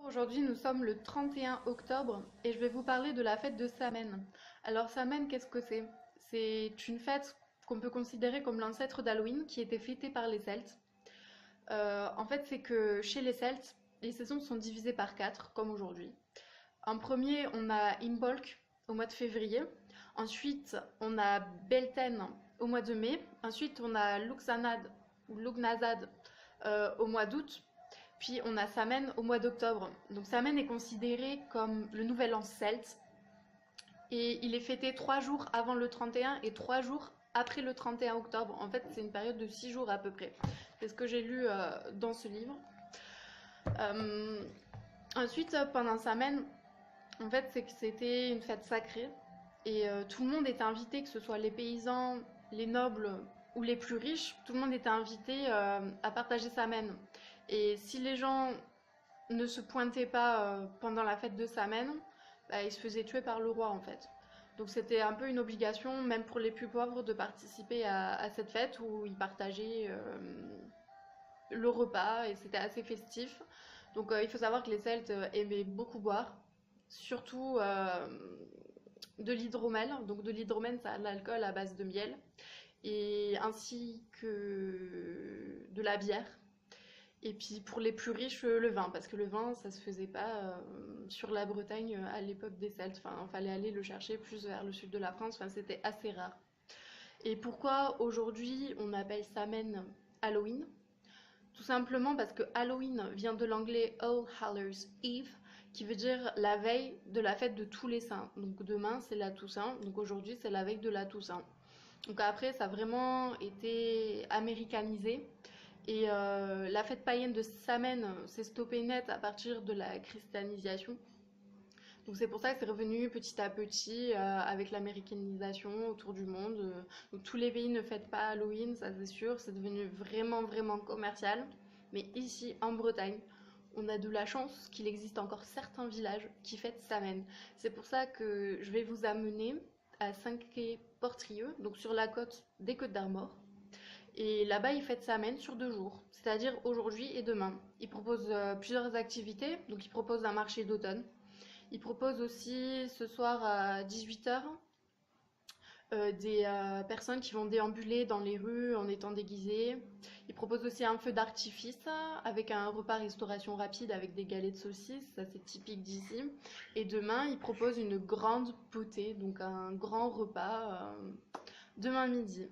Aujourd'hui, nous sommes le 31 octobre et je vais vous parler de la fête de Samhain. Alors, Samhain, qu'est-ce que c'est? C'est une fête qu'on peut considérer comme l'ancêtre d'Halloween qui était fêtée par les Celtes. En fait, c'est que chez les Celtes, les saisons sont divisées par quatre, comme aujourd'hui. En premier, on a Imbolc au mois de février. Ensuite, on a Beltane au mois de mai. Ensuite, on a Luxanad ou Lugnazad au mois d'août. Puis on a Samhain au mois d'octobre. Donc Samhain est considéré comme le nouvel an celte et il est fêté 3 jours avant le 31 et 3 jours après le 31 octobre. En fait, c'est une période de 6 jours à peu près. C'est ce que j'ai lu dans ce livre. Euh, Ensuite, pendant Samhain, en fait, c'est que c'était une fête sacrée et tout le monde était invité, que ce soit les paysans, les nobles ou les plus riches, tout le monde était invité à partager Samhain. Et si les gens ne se pointaient pas pendant la fête de Samhain, bah, ils se faisaient tuer par le roi en fait. Donc c'était un peu une obligation, même pour les plus pauvres, de participer à cette fête où ils partageaient le repas et c'était assez festif. Donc il faut savoir que les Celtes aimaient beaucoup boire, surtout de l'hydromel. Donc de l'hydromel, c'est de l'alcool à base de miel, et ainsi que de la bière. Et puis pour les plus riches, le vin, parce que le vin, ça se faisait pas sur la Bretagne à l'époque des Celtes. Enfin, il fallait aller le chercher plus vers le sud de la France. Enfin, c'était assez rare. Et pourquoi aujourd'hui on appelle Samhain Halloween? Tout simplement parce que Halloween vient de l'anglais All Hallows Eve, qui veut dire la veille de la fête de tous les saints. Donc demain c'est la Toussaint, donc aujourd'hui c'est la veille de la Toussaint. Donc après ça a vraiment été américanisé. Et la fête païenne de Samhain s'est stoppée net à partir de la christianisation. Donc c'est pour ça que c'est revenu petit à petit avec l'américanisation autour du monde. Donc tous les pays ne fêtent pas Halloween, ça c'est sûr, c'est devenu vraiment vraiment commercial. Mais ici en Bretagne, on a de la chance qu'il existe encore certains villages qui fêtent Samhain. C'est pour ça que je vais vous amener à Saint-Quay-Portrieux, donc sur la côte des Côtes d'Armor. Et là-bas, ils fêtent Samhain sur 2 jours, c'est-à-dire aujourd'hui et demain. Ils proposent plusieurs activités, donc ils proposent un marché d'automne. Ils proposent aussi ce soir à 18 h des personnes qui vont déambuler dans les rues en étant déguisées. Ils proposent aussi un feu d'artifice avec un repas restauration rapide avec des galets de saucisses, ça c'est typique d'ici. Et demain, ils proposent une grande potée, donc un grand repas demain midi.